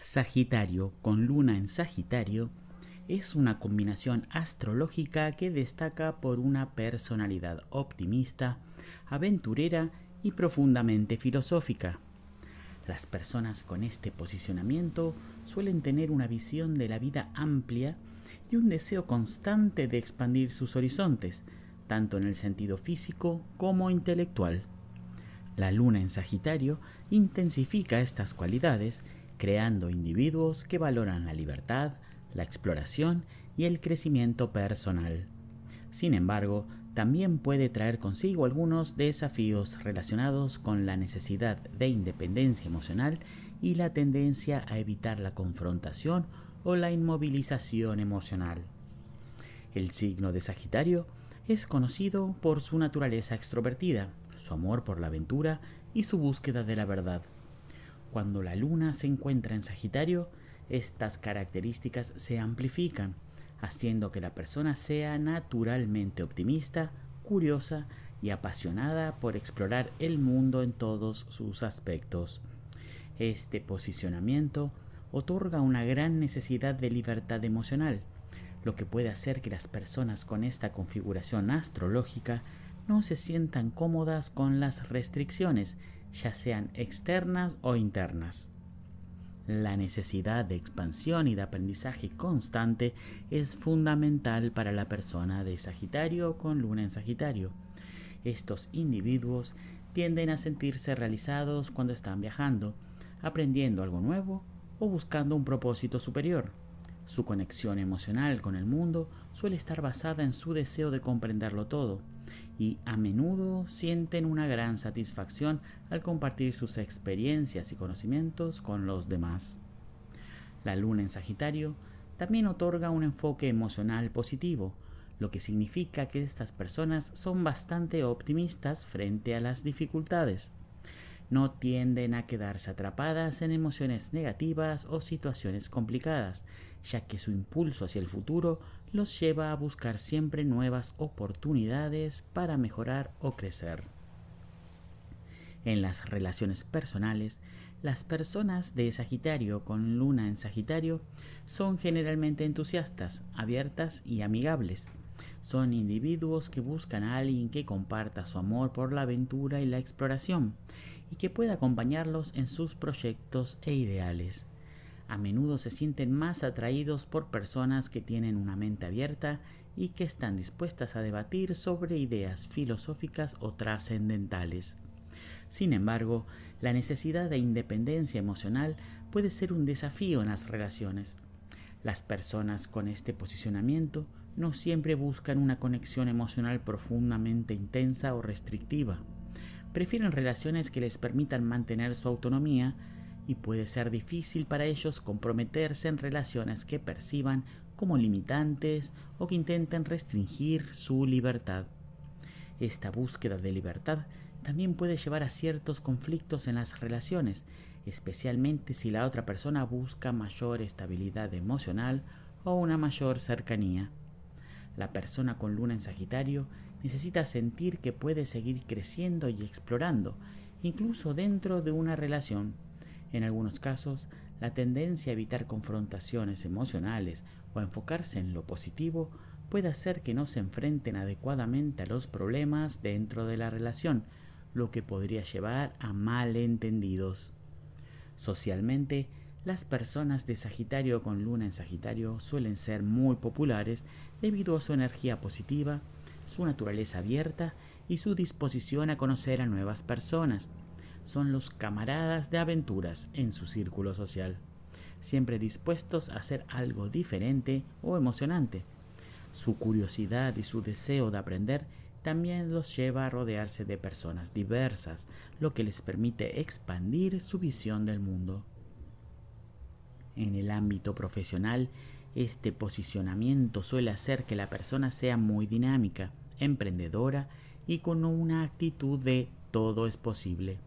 Sagitario con luna en Sagitario es una combinación astrológica que destaca por una personalidad optimista, aventurera y profundamente filosófica. Las personas con este posicionamiento suelen tener una visión de la vida amplia y un deseo constante de expandir sus horizontes, tanto en el sentido físico como intelectual. La luna en Sagitario intensifica estas cualidades, creando individuos que valoran la libertad, la exploración y el crecimiento personal. Sin embargo, también puede traer consigo algunos desafíos relacionados con la necesidad de independencia emocional y la tendencia a evitar la confrontación o la inmovilización emocional. El signo de Sagitario es conocido por su naturaleza extrovertida, su amor por la aventura y su búsqueda de la verdad. Cuando la luna se encuentra en Sagitario, estas características se amplifican, haciendo que la persona sea naturalmente optimista, curiosa y apasionada por explorar el mundo en todos sus aspectos. Este posicionamiento otorga una gran necesidad de libertad emocional, lo que puede hacer que las personas con esta configuración astrológica no se sientan cómodas con las restricciones, ya sean externas o internas. La necesidad de expansión y de aprendizaje constante es fundamental para la persona de Sagitario con luna en Sagitario. Estos individuos tienden a sentirse realizados cuando están viajando, aprendiendo algo nuevo o buscando un propósito superior. Su conexión emocional con el mundo suele estar basada en su deseo de comprenderlo todo, y a menudo sienten una gran satisfacción al compartir sus experiencias y conocimientos con los demás. La luna en Sagitario también otorga un enfoque emocional positivo, lo que significa que estas personas son bastante optimistas frente a las dificultades. No tienden a quedarse atrapadas en emociones negativas o situaciones complicadas, ya que su impulso hacia el futuro los lleva a buscar siempre nuevas oportunidades para mejorar o crecer. En las relaciones personales, las personas de Sagitario con luna en Sagitario son generalmente entusiastas, abiertas y amigables. Son individuos que buscan a alguien que comparta su amor por la aventura y la exploración, y que pueda acompañarlos en sus proyectos e ideales. A menudo se sienten más atraídos por personas que tienen una mente abierta y que están dispuestas a debatir sobre ideas filosóficas o trascendentales. Sin embargo, la necesidad de independencia emocional puede ser un desafío en las relaciones. Las personas con este posicionamiento no siempre buscan una conexión emocional profundamente intensa o restrictiva. Prefieren relaciones que les permitan mantener su autonomía, y puede ser difícil para ellos comprometerse en relaciones que perciban como limitantes o que intenten restringir su libertad. Esta búsqueda de libertad también puede llevar a ciertos conflictos en las relaciones, especialmente si la otra persona busca mayor estabilidad emocional o una mayor cercanía. La persona con luna en Sagitario necesita sentir que puede seguir creciendo y explorando, incluso dentro de una relación. En algunos casos, la tendencia a evitar confrontaciones emocionales o a enfocarse en lo positivo puede hacer que no se enfrenten adecuadamente a los problemas dentro de la relación, lo que podría llevar a malentendidos. Socialmente, las personas de Sagitario con luna en Sagitario suelen ser muy populares debido a su energía positiva, su naturaleza abierta y su disposición a conocer a nuevas personas. Son los camaradas de aventuras en su círculo social, siempre dispuestos a hacer algo diferente o emocionante. Su curiosidad y su deseo de aprender también los lleva a rodearse de personas diversas, lo que les permite expandir su visión del mundo. En el ámbito profesional, este posicionamiento suele hacer que la persona sea muy dinámica, emprendedora y con una actitud de todo es posible.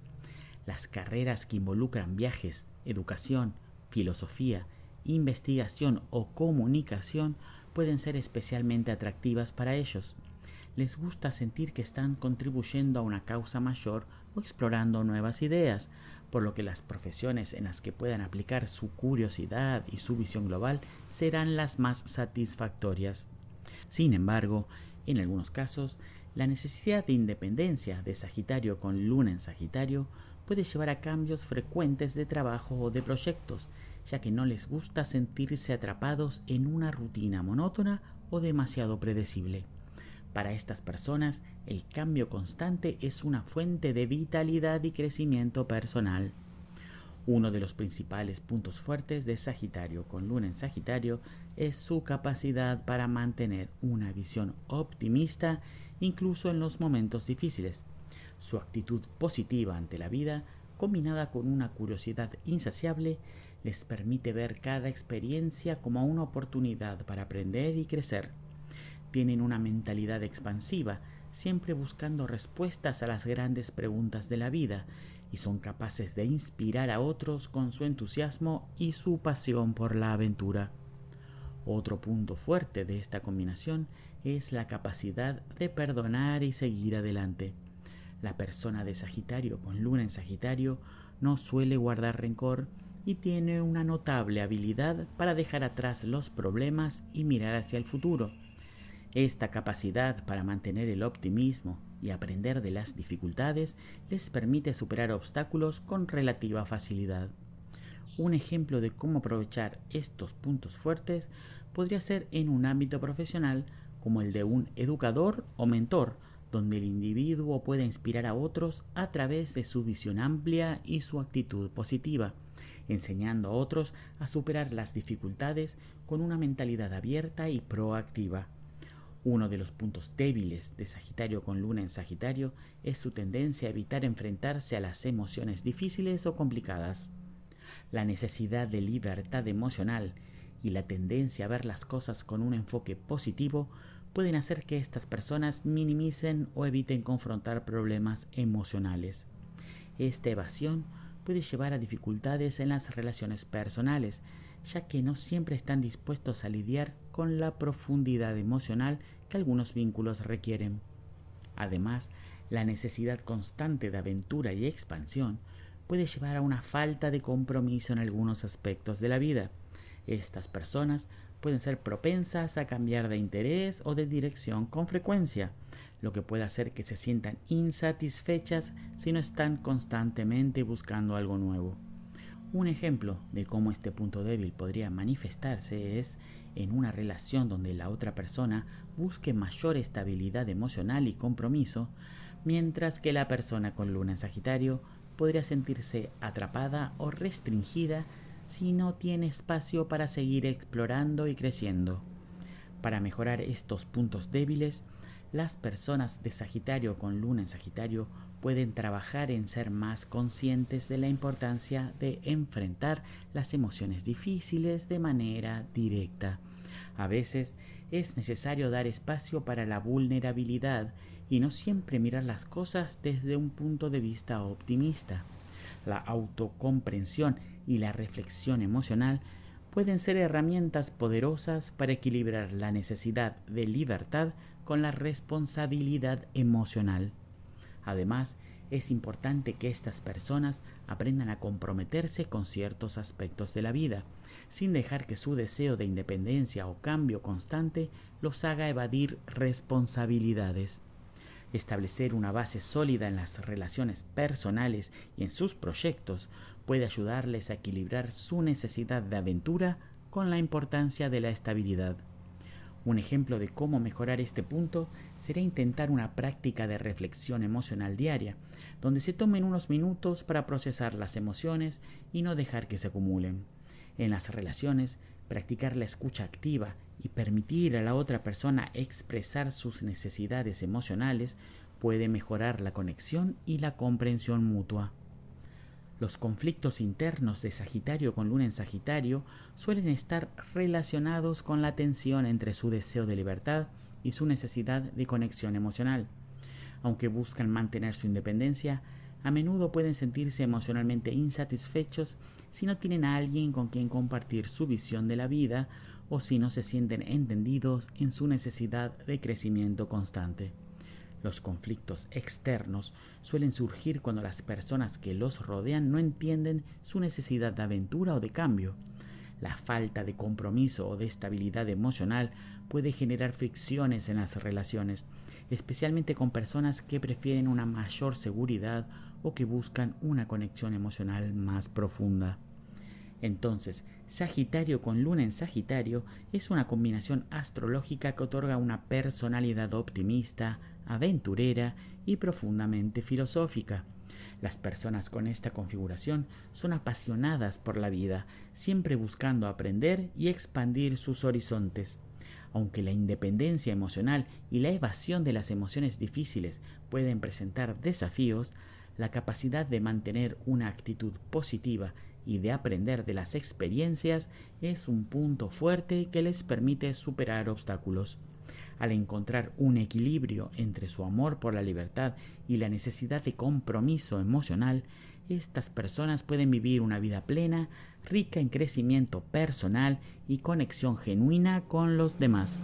Las carreras que involucran viajes, educación, filosofía, investigación o comunicación pueden ser especialmente atractivas para ellos. Les gusta sentir que están contribuyendo a una causa mayor o explorando nuevas ideas, por lo que las profesiones en las que puedan aplicar su curiosidad y su visión global serán las más satisfactorias. Sin embargo, en algunos casos, la necesidad de independencia de Sagitario con Luna en Sagitario puede llevar a cambios frecuentes de trabajo o de proyectos, ya que no les gusta sentirse atrapados en una rutina monótona o demasiado predecible. Para estas personas, el cambio constante es una fuente de vitalidad y crecimiento personal. Uno de los principales puntos fuertes de Sagitario con Luna en Sagitario es su capacidad para mantener una visión optimista incluso en los momentos difíciles. Su actitud positiva ante la vida, combinada con una curiosidad insaciable, les permite ver cada experiencia como una oportunidad para aprender y crecer. Tienen una mentalidad expansiva, siempre buscando respuestas a las grandes preguntas de la vida, y son capaces de inspirar a otros con su entusiasmo y su pasión por la aventura. Otro punto fuerte de esta combinación es la capacidad de perdonar y seguir adelante. La persona de Sagitario con Luna en Sagitario no suele guardar rencor y tiene una notable habilidad para dejar atrás los problemas y mirar hacia el futuro. Esta capacidad para mantener el optimismo y aprender de las dificultades les permite superar obstáculos con relativa facilidad. Un ejemplo de cómo aprovechar estos puntos fuertes podría ser en un ámbito profesional como el de un educador o mentor, donde el individuo puede inspirar a otros a través de su visión amplia y su actitud positiva, enseñando a otros a superar las dificultades con una mentalidad abierta y proactiva. Uno de los puntos débiles de Sagitario con Luna en Sagitario es su tendencia a evitar enfrentarse a las emociones difíciles o complicadas. La necesidad de libertad emocional y la tendencia a ver las cosas con un enfoque positivo pueden hacer que estas personas minimicen o eviten confrontar problemas emocionales. Esta evasión puede llevar a dificultades en las relaciones personales, ya que no siempre están dispuestos a lidiar con la profundidad emocional que algunos vínculos requieren. Además, la necesidad constante de aventura y expansión puede llevar a una falta de compromiso en algunos aspectos de la vida. Estas personas pueden ser propensas a cambiar de interés o de dirección con frecuencia, lo que puede hacer que se sientan insatisfechas si no están constantemente buscando algo nuevo. Un ejemplo de cómo este punto débil podría manifestarse es en una relación donde la otra persona busque mayor estabilidad emocional y compromiso, mientras que la persona con Luna en Sagitario podría sentirse atrapada o restringida si no tiene espacio para seguir explorando y creciendo. Para mejorar estos puntos débiles, las personas de Sagitario con Luna en Sagitario pueden trabajar en ser más conscientes de la importancia de enfrentar las emociones difíciles de manera directa. A veces es necesario dar espacio para la vulnerabilidad y no siempre mirar las cosas desde un punto de vista optimista. La autocomprensión y la reflexión emocional pueden ser herramientas poderosas para equilibrar la necesidad de libertad con la responsabilidad emocional. Además, es importante que estas personas aprendan a comprometerse con ciertos aspectos de la vida, sin dejar que su deseo de independencia o cambio constante los haga evadir responsabilidades. Establecer una base sólida en las relaciones personales y en sus proyectos puede ayudarles a equilibrar su necesidad de aventura con la importancia de la estabilidad. Un ejemplo de cómo mejorar este punto sería intentar una práctica de reflexión emocional diaria, donde se tomen unos minutos para procesar las emociones y no dejar que se acumulen. En las relaciones, practicar la escucha activa y permitir a la otra persona expresar sus necesidades emocionales puede mejorar la conexión y la comprensión mutua. Los conflictos internos de Sagitario con Luna en Sagitario suelen estar relacionados con la tensión entre su deseo de libertad y su necesidad de conexión emocional. Aunque buscan mantener su independencia, a menudo pueden sentirse emocionalmente insatisfechos si no tienen a alguien con quien compartir su visión de la vida o si no se sienten entendidos en su necesidad de crecimiento constante. Los conflictos externos suelen surgir cuando las personas que los rodean no entienden su necesidad de aventura o de cambio. La falta de compromiso o de estabilidad emocional puede generar fricciones en las relaciones, especialmente con personas que prefieren una mayor seguridad o que buscan una conexión emocional más profunda. Entonces, Sagitario con Luna en Sagitario es una combinación astrológica que otorga una personalidad optimista, aventurera y profundamente filosófica. Las personas con esta configuración son apasionadas por la vida, siempre buscando aprender y expandir sus horizontes. Aunque la independencia emocional y la evasión de las emociones difíciles pueden presentar desafíos, la capacidad de mantener una actitud positiva y de aprender de las experiencias es un punto fuerte que les permite superar obstáculos. Al encontrar un equilibrio entre su amor por la libertad y la necesidad de compromiso emocional, estas personas pueden vivir una vida plena, rica en crecimiento personal y conexión genuina con los demás.